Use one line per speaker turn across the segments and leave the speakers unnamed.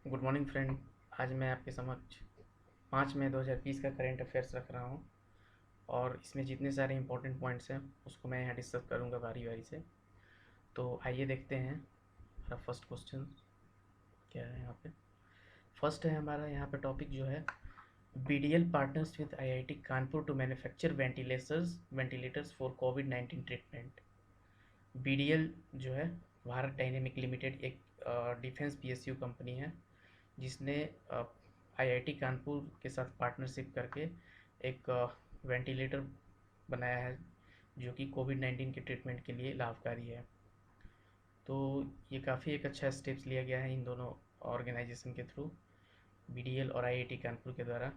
Good morning friend. आज मैं आपके समक्ष 5 मई 2020 का करेंट अफेयर्स रख रहा हूँ और इसमें जितने सारे इंपॉर्टेंट पॉइंट्स हैं उसको मैं यहाँ डिस्कस करूँगा बारी बारी से। तो आइए देखते हैं हमारा फर्स्ट क्वेश्चन क्या है यहाँ पे। फर्स्ट है हमारा यहाँ पे टॉपिक जो है BDL partners with IIT Kanpur to manufacture ventilators for COVID treatment. BDL जो है भारत डायनेमिक लिमिटेड एक डिफेंस PSU कंपनी है जिसने IIT कानपुर के साथ पार्टनरशिप करके एक वेंटिलेटर बनाया है जो कि कोविड-19 के ट्रीटमेंट के लिए लाभकारी है। तो ये काफ़ी एक अच्छा स्टेप्स लिया गया है इन दोनों ऑर्गेनाइजेशन के थ्रू, BDL और IIT कानपुर के द्वारा।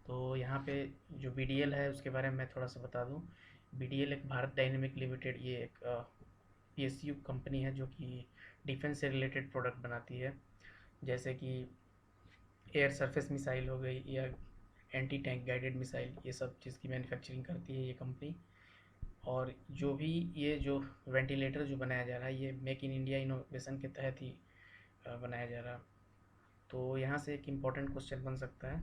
तो यहाँ पे जो BDL है उसके बारे में मैं थोड़ा सा बता दूँ। BDL एक भारत डायनेमिक लिमिटेड ये एक PSU कंपनी है जो कि डिफेंस से रिलेटेड प्रोडक्ट बनाती है, जैसे कि एयर सरफेस मिसाइल हो गई या एंटी टैंक गाइडेड मिसाइल, ये सब चीज़ की मैन्युफैक्चरिंग करती है ये कंपनी। और जो भी ये जो वेंटिलेटर जो बनाया जा रहा है ये मेक इन इंडिया इनोवेशन के तहत ही बनाया जा रहा है। तो यहाँ से एक इम्पॉर्टेंट क्वेश्चन बन सकता है।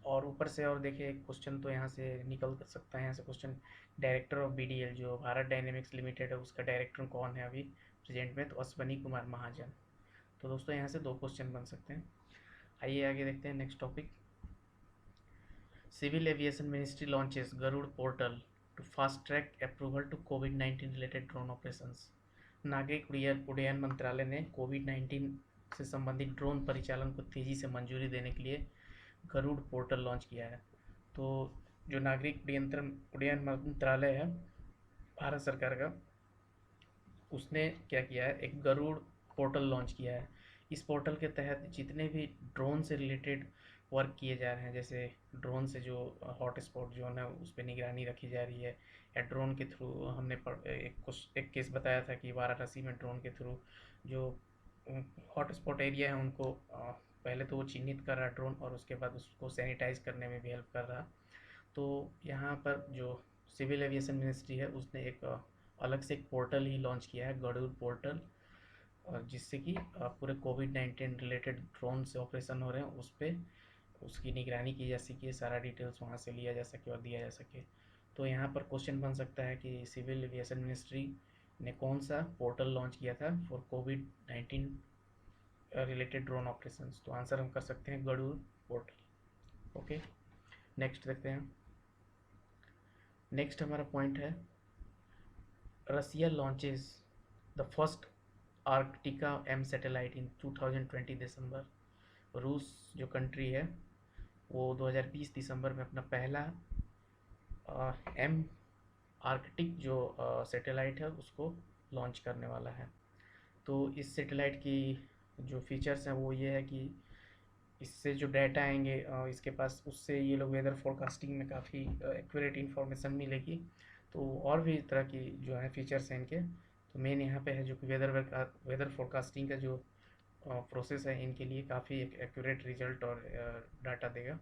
और ऊपर से और देखिए एक क्वेश्चन तो यहाँ से निकल सकता है, यहाँ से क्वेश्चन डायरेक्टर ऑफ BDL जो भारत डायनेमिक्स लिमिटेड है उसका डायरेक्टर कौन है अभी प्रेजेंट में, तो अश्वनी कुमार महाजन। तो दोस्तों यहाँ से दो क्वेश्चन बन सकते हैं। आइए आगे देखते हैं next topic. Civil aviation ministry launches Garud portal to fast track approval to COVID related drone operations. नागरिक उड्डयन मंत्रालय ने कोविड-19 से संबंधित ड्रोन परिचालन को तेज़ी से मंजूरी देने के लिए गरुड़ पोर्टल लॉन्च किया है। तो जो नागरिक उड्डयन मंत्रालय है भारत सरकार का, उसने क्या किया है, एक गरुड़ पोर्टल लॉन्च किया है। इस पोर्टल के तहत जितने भी ड्रोन से रिलेटेड वर्क किए जा रहे हैं, जैसे ड्रोन से जो हॉट स्पॉट जोन है उस पर निगरानी रखी जा रही है, या ड्रोन के थ्रू हमने एक केस बताया था कि वाराणसी में ड्रोन के थ्रू जो हॉट स्पॉट एरिया है उनको पहले तो वो चिन्हित कर रहा ड्रोन और उसके बाद उसको सैनिटाइज करने में भी हेल्प कर रहा। तो यहाँ पर जो सिविल एविएशन मिनिस्ट्री है उसने एक अलग से एक पोर्टल ही लॉन्च किया है, गरुड़ पोर्टल, और जिससे कि पूरे कोविड-19 रिलेटेड ड्रोन से ऑपरेशन हो रहे हैं उस पर उसकी निगरानी की जा सके, सारा डिटेल्स वहाँ से लिया जा सके और दिया जा सके। तो यहाँ पर क्वेश्चन बन सकता है कि सिविल एविएशन मिनिस्ट्री ने कौन सा पोर्टल लॉन्च किया था for covid related drone operations. तो आंसर हम कर सकते हैं गरुड़ पोर्टल। ओके, नेक्स्ट देखते हैं। नेक्स्ट हमारा पॉइंट है Russia launches the first Arktika M satellite in 2020 December. रूस जो कंट्री है वो 2020 दिसंबर में अपना पहला M आर्कटिक जो सैटेलाइट है उसको लॉन्च करने वाला है। तो इस सैटेलाइट की जो फीचर्स हैं वो ये है कि इससे जो डाटा आएंगे इसके पास, उससे ये लोग वेदर फोरकास्टिंग में काफ़ी एक्यूरेट इन्फॉर्मेशन मिलेगी। तो और भी तरह की जो है फीचर्स हैं इनके। तो मेन यहाँ पे है जो कि वेदर फोरकास्टिंग का जो प्रोसेस है इनके लिए काफ़ी एक एक्यूरेट रिजल्ट और डाटा देगा।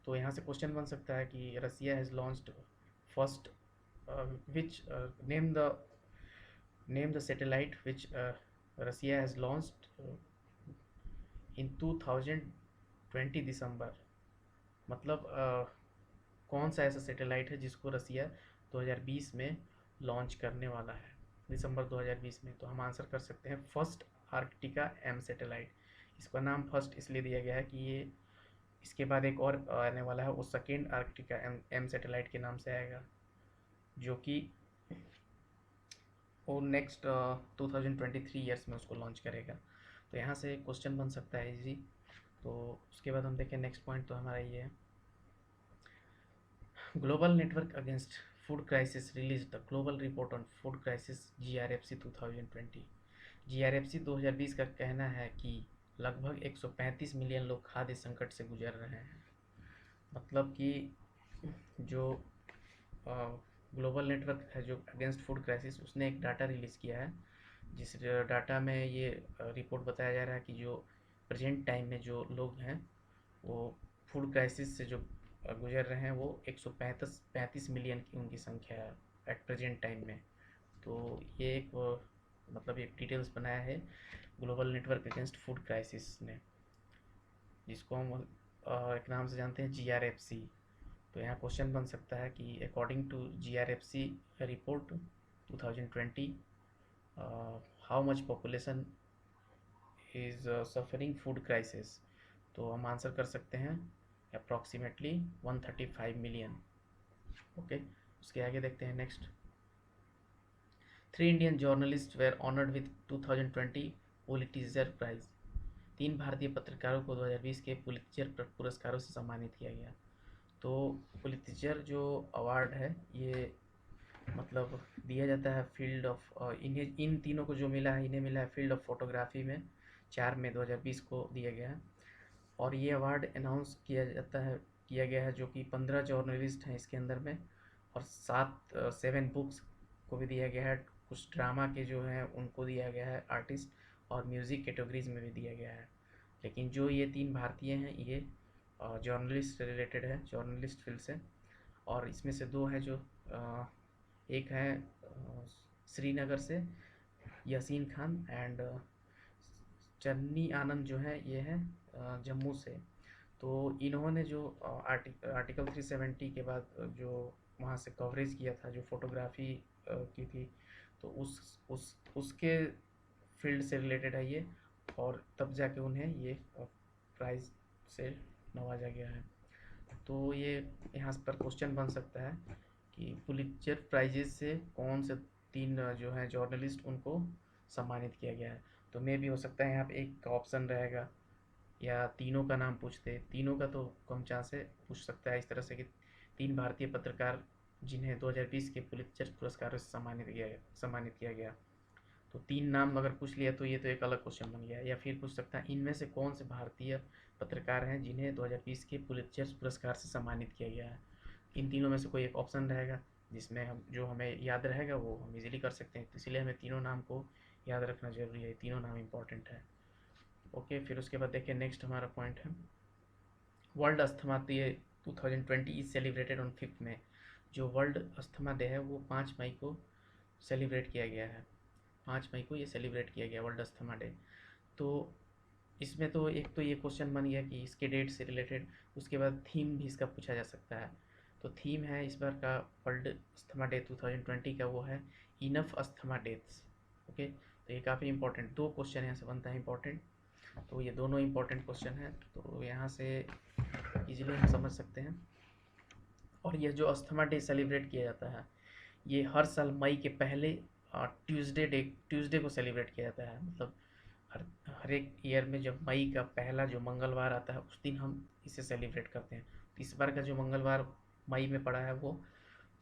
तो यहाँ से क्वेश्चन बन सकता है कि Russia has launched first which name the satellite which Russia has launched in 2020 December. मतलब कौन सा ऐसा सैटेलाइट है जिसको रसिया 2020 में लॉन्च करने वाला है, दिसंबर 2020 में। तो हम आंसर कर सकते हैं फर्स्ट आर्कटिका M सैटेलाइट। इसका नाम फर्स्ट इसलिए दिया गया है कि ये इसके बाद एक और आने वाला है, वो सेकेंड आर्कटिका M सैटेलाइट के नाम से आएगा, जो कि वो नेक्स्ट 2023 ईयर्स में उसको लॉन्च करेगा। तो यहाँ से क्वेश्चन बन सकता है इजी। तो उसके बाद हम देखें नेक्स्ट पॉइंट तो हमारा ये है global network against food crisis release the global report on food crisis GRFC 2020। GRFC 2020 का कहना है कि लगभग 135 मिलियन लोग खाद्य संकट से गुजर रहे हैं। मतलब कि जो ग्लोबल नेटवर्क है जो अगेंस्ट फूड क्राइसिस, उसने एक डाटा रिलीज़ किया है जिस डाटा में ये रिपोर्ट बताया जा रहा है कि जो प्रेजेंट टाइम में जो लोग हैं वो फूड क्राइसिस से जो गुजर रहे हैं वो 135 मिलियन की उनकी संख्या है एट प्रेजेंट टाइम में। तो ये एक मतलब एक डिटेल्स बनाया है global network against food crisis ने, जिसको हम एक नाम से जानते हैं GRFC। तो यहाँ क्वेश्चन बन सकता है कि according to GRFC report 2020, how much population is suffering food crisis. तो हम आंसर कर सकते हैं अप्रॉक्सीमेटली 135 मिलियन। ओके, उसके आगे देखते हैं next. 3 Indian journalist were honoured with 2020 Pulitzer prize. 3 भारतीय पत्रकारों को 2020 के पुलित्जर पुरस्कारों से सम्मानित किया गया। तो पुलित्जर जो अवार्ड है ये मतलब दिया जाता है फील्ड ऑफ, इन्हें इन तीनों को जो मिला है इन्हें मिला है फील्ड ऑफ फोटोग्राफी में 4 मई 2020 को दिया गया है। और ये अवार्ड अनाउंस किया गया है जो कि 15 जर्नलिस्ट हैं इसके अंदर में, और 7 बुक्स को भी दिया गया है। कुछ ड्रामा के जो हैं उनको दिया गया है आर्टिस्ट, और म्यूज़िक कैटेगरीज में भी दिया गया है। लेकिन जो ये 3 भारतीय हैं ये जर्नलिस्ट से रिलेटेड है, जर्नलिस्ट फील्ड से। और इसमें से 2 हैं जो एक है श्रीनगर से यासीन खान, एंड चन्नी आनंद जो है ये है जम्मू से। तो इन्होंने जो आर्टिकल 370 के बाद जो वहाँ से कवरेज किया था, जो फोटोग्राफी की थी, तो उसके फील्ड से रिलेटेड है ये, और तब जाके उन्हें ये प्राइज़ से नवाजा गया है। तो ये यहाँ पर क्वेश्चन बन सकता है कि पुलित्जर प्राइजेस से कौन से 3 जो हैं जर्नलिस्ट उनको सम्मानित किया गया है। तो मे भी हो सकता है यहाँ पे एक का ऑप्शन रहेगा, या तीनों का नाम पूछते। तीनों का तो कम चांस है, पूछ सकता है इस तरह से कि 3 भारतीय पत्रकार जिन्हें 2020 के पुलित्जर पुरस्कारों से सम्मानित किया गया। तो 3 नाम अगर पूछ लिया तो ये तो एक अलग क्वेश्चन बन गया। या फिर पूछ सकता है इनमें से कौन से भारतीय पत्रकार हैं जिन्हें 2020 के पुलित्जर पुरस्कार से सम्मानित किया गया है। इन तीनों में से कोई एक ऑप्शन रहेगा जिसमें हम जो हमें याद रहेगा वो हम इजीली कर सकते हैं। तो इसलिए हमें तीनों नाम को याद रखना जरूरी है, तीनों नाम इंपॉर्टेंट है। ओके, फिर उसके बाद देखिए नेक्स्ट हमारा पॉइंट है world asthma day 2020 is celebrated on 5 मई। जो वर्ल्ड अस्थमा डे है वो 5 मई को सेलिब्रेट किया गया है। 5 मई को ये सेलिब्रेट किया गया वर्ल्ड अस्थमा डे। तो इसमें तो एक तो ये क्वेश्चन बन गया कि इसके डेट से रिलेटेड, उसके बाद थीम भी इसका पूछा जा सकता है। तो थीम है इस बार का वर्ल्ड अस्थमा डे 2020 का, वो है इनफ अस्थमा डेथ्स। ओके, तो ये काफ़ी इंपॉर्टेंट 2 क्वेश्चन यहाँ से बनता है इंपॉर्टेंट। तो ये दोनों इंपॉर्टेंट क्वेश्चन है, तो यहाँ से इजीली हम समझ सकते हैं। और ये जो अस्थमा डे सेलिब्रेट किया जाता है ये हर साल मई के पहले ट्यूसडे को सेलिब्रेट किया जाता है। मतलब हर हर एक ईयर में जब मई का पहला जो मंगलवार आता है उस दिन हम इसे सेलिब्रेट करते हैं। तो इस बार का जो मंगलवार मई में पड़ा है वो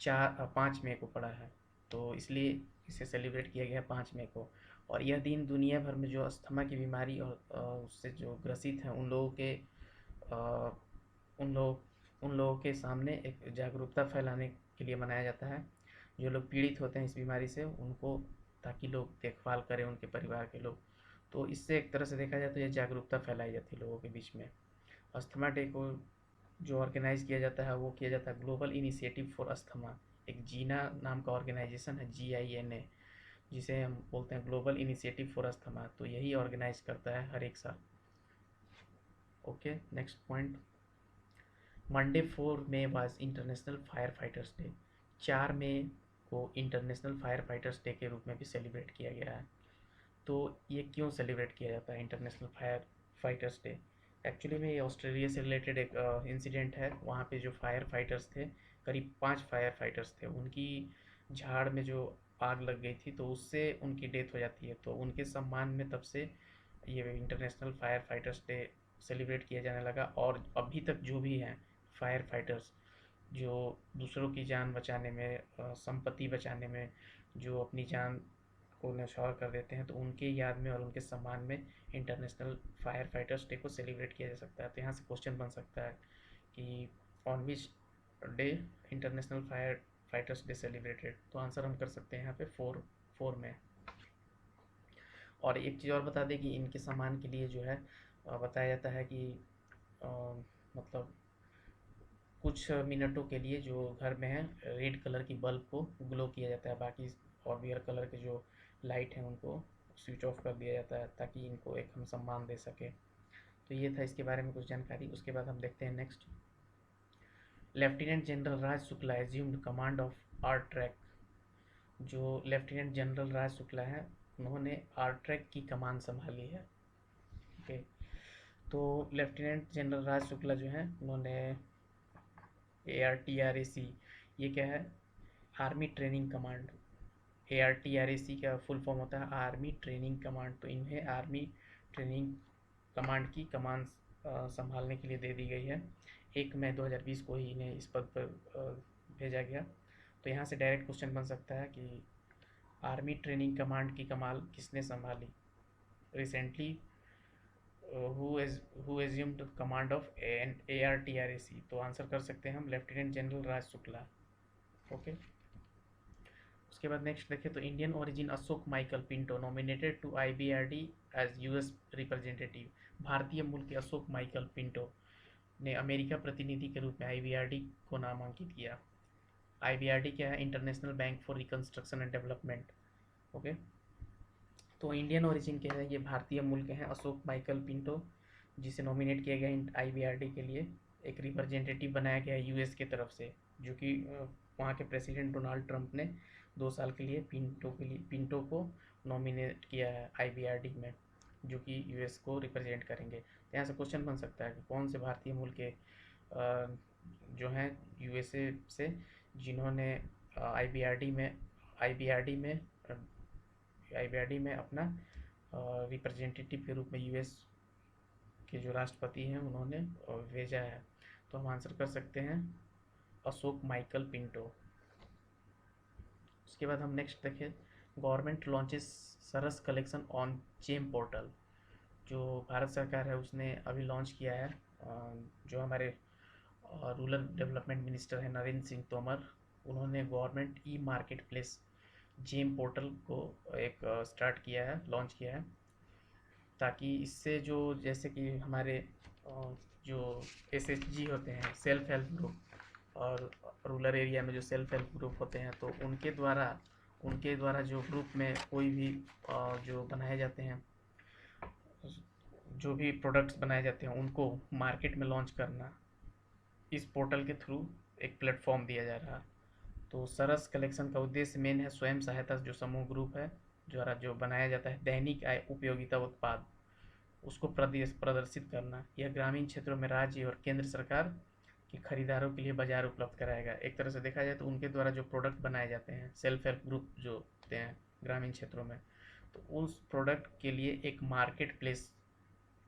5 मई को पड़ा है, तो इसलिए इसे सेलिब्रेट किया गया 5 मई को। और यह दिन दुनिया भर में जो अस्थमा की बीमारी और उससे जो ग्रसित हैं उन लोगों के अ, उन लोगों के सामने एक जागरूकता फैलाने के लिए मनाया जाता है। जो लोग पीड़ित होते हैं इस बीमारी से उनको, ताकि लोग देखभाल करें उनके परिवार के लोग। तो इससे एक तरह से देखा जाए तो ये जागरूकता फैलाई जाती है लोगों के बीच में। अस्थमा डे को जो ऑर्गेनाइज किया जाता है वो किया जाता है ग्लोबल इनिशिएटिव फॉर अस्थमा। एक जीना नाम का ऑर्गेनाइजेशन है, GINA, जिसे हम बोलते हैं ग्लोबल इनिशिएटिव फॉर अस्थमा। तो यही ऑर्गेनाइज करता है हर एक साल। Okay, next point. Monday 4 May was international fire fighters day. 4 मई को इंटरनेशनल फायर फाइटर्स डे के रूप में भी सेलिब्रेट किया गया है। तो ये क्यों सेलिब्रेट किया जाता है international fire fighters day? Actually में ये ऑस्ट्रेलिया से रिलेटेड एक इंसिडेंट है। वहाँ पे जो फायर फाइटर्स थे, करीब 5 फायर फाइटर्स थे, उनकी झाड़ में जो आग लग गई थी तो उससे उनकी डेथ हो जाती है। तो उनके सम्मान में तब से ये international fire fighters day celebrate किया जाने लगा। और अभी तक जो भी हैं फायर फाइटर्स जो दूसरों की जान बचाने में, संपत्ति बचाने में, जो अपनी जान को न्यौछावर कर देते हैं, तो उनके याद में और उनके सम्मान में इंटरनेशनल फायर फाइटर्स डे को सेलिब्रेट किया जा सकता है। तो यहाँ से क्वेश्चन बन सकता है कि on which day international fire fighters day celebrated. तो आंसर हम कर सकते हैं यहाँ पे 4 में। और एक चीज़ और बता दें कि इनके सम्मान के लिए जो है बताया जाता है कि मतलब कुछ मिनटों के लिए जो घर में है रेड कलर की बल्ब को ग्लो किया जाता है, बाकी और भी हर कलर के जो लाइट हैं उनको स्विच ऑफ कर दिया जाता है ताकि इनको एक हम सम्मान दे सकें। तो ये था इसके बारे में कुछ जानकारी। उसके बाद हम देखते हैं next. Lieutenant general Raj Shukla assumed command of ARTRAC. जो लेफ्टिनेंट जनरल राज शुक्ला हैं उन्होंने आर ट्रैक की कमान संभाली है। ओके, तो लेफ्टिनेंट जनरल राज शुक्ला जो हैं उन्होंने ARTRAC, ये क्या है? Army training command. ARTRAC का फुल फॉर्म होता है आर्मी ट्रेनिंग कमांड। तो इन्हें आर्मी ट्रेनिंग कमांड की कमान संभालने के लिए दे दी गई है। 1 मई 2020 को ही इन्हें इस पद पर भेजा गया। तो यहाँ से डायरेक्ट क्वेश्चन बन सकता है कि आर्मी ट्रेनिंग कमांड की कमान किसने संभाली recently? Who assumed command of ARTRAC? तो आंसर कर सकते हैं हम lieutenant general Raj Shukla. Okay, उसके बाद नेक्स्ट देखें तो Indian origin Ashok Michael Pinto nominated to IBRD as US representative. भारतीय मूल के अशोक माइकल पिंटो ने अमेरिका प्रतिनिधि के रूप में IBRD को नामांकित किया। IBRD क्या है? International bank for reconstruction and development. Okay, तो इंडियन ओरिजिन के हैं, ये भारतीय मूल के हैं अशोक माइकल पिंटो, जिसे नॉमिनेट किया गया IBRD के लिए। एक रिप्रेजेंटेटिव बनाया गया US की तरफ से, जो कि वहाँ के प्रेसिडेंट डोनाल्ड ट्रंप ने 2 साल के लिए पिंटो को नॉमिनेट किया है IBRD में, जो कि US को रिप्रेजेंट करेंगे। तो यहाँ से क्वेश्चन बन सकता है कि कौन से भारतीय मूल के जो हैं USA से, जिन्होंने IBRD में IBRD में IBRD में अपना रिप्रेजेंटेटिव के रूप में US के जो राष्ट्रपति हैं उन्होंने भेजा है। तो हम आंसर कर सकते हैं अशोक माइकल पिंटो। उसके बाद हम नेक्स्ट देखें, government launches Saras collection on GeM portal. जो भारत सरकार है उसने अभी लॉन्च किया है, जो हमारे रूरल डेवलपमेंट मिनिस्टर हैं नरेंद्र सिंह तोमर, उन्होंने government market place GeM portal को एक स्टार्ट किया है, लॉन्च किया है, ताकि इससे जो जैसे कि हमारे जो SHG होते हैं, सेल्फ हेल्प ग्रुप, और रूरल एरिया में जो सेल्फ हेल्प ग्रुप होते हैं, तो उनके द्वारा जो ग्रुप में कोई भी जो बनाए जाते हैं, जो भी प्रोडक्ट्स बनाए जाते हैं, उनको मार्केट में लॉन्च करना, इस पोर्टल के थ्रू एक प्लेटफॉर्म दिया जा रहा है। तो सरस कलेक्शन का उद्देश्य मेन है स्वयं सहायता जो समूह ग्रुप है द्वारा जो बनाया जाता है दैनिक आय उपयोगिता उत्पाद, उसको प्रदर्शित करना। यह ग्रामीण क्षेत्रों में राज्य और केंद्र सरकार के खरीदारों के लिए बाजार उपलब्ध कराएगा। एक तरह से देखा जाए तो उनके द्वारा जो प्रोडक्ट बनाए जाते हैं, सेल्फ हेल्प ग्रुप जो होते हैं ग्रामीण क्षेत्रों में, तो उस प्रोडक्ट के लिए एक मार्केट प्लेस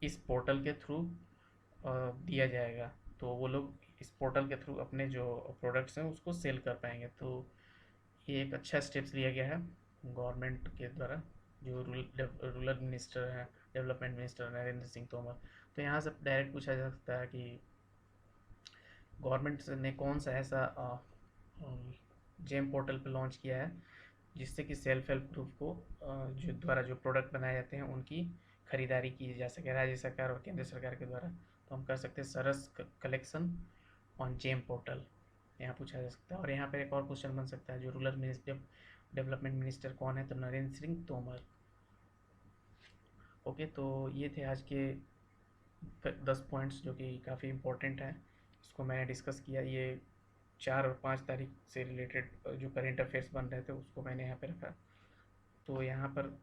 इस पोर्टल के थ्रू दिया जाएगा। तो वो लोग इस पोर्टल के थ्रू अपने जो प्रोडक्ट्स हैं उसको सेल कर पाएंगे। तो ये एक अच्छा स्टेप्स लिया गया है गवर्नमेंट के द्वारा, जो रूरल मिनिस्टर हैं, डेवलपमेंट मिनिस्टर नरेंद्र सिंह तोमर। तो यहाँ से डायरेक्ट पूछा जा सकता है कि गवर्नमेंट ने कौन सा ऐसा जेम पोर्टल पर लॉन्च किया है जिससे कि सेल्फ हेल्प ग्रुप को जो द्वारा जो प्रोडक्ट बनाए जाते हैं उनकी खरीदारी की जा सके राज्य सरकार और केंद्र सरकार के द्वारा। तो हम कर सकते हैं सरस कलेक्शन ऑन जेम पोर्टल, यहाँ पूछा जा सकता है। और यहाँ पर एक और क्वेश्चन बन सकता है, जो रूरल डेवलपमेंट मिनिस्टर कौन है? तो नरेंद्र सिंह तोमर। ओके, तो ये थे आज के 10 पॉइंट्स जो कि काफ़ी इम्पोर्टेंट हैं, इसको मैंने डिस्कस किया। ये 4 और 5 तारीख से रिलेटेड जो करेंट अफेयर्स बन रहे थे उसको मैंने यहाँ पे रखा। तो यहाँ पर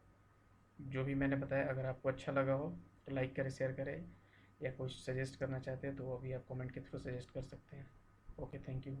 जो भी मैंने बताया, अगर आपको अच्छा लगा हो तो लाइक करें, शेयर करें, या कुछ सजेस्ट करना चाहते हैं तो वो भी आप कमेंट के थ्रू सजेस्ट कर सकते हैं। Okay, thank you.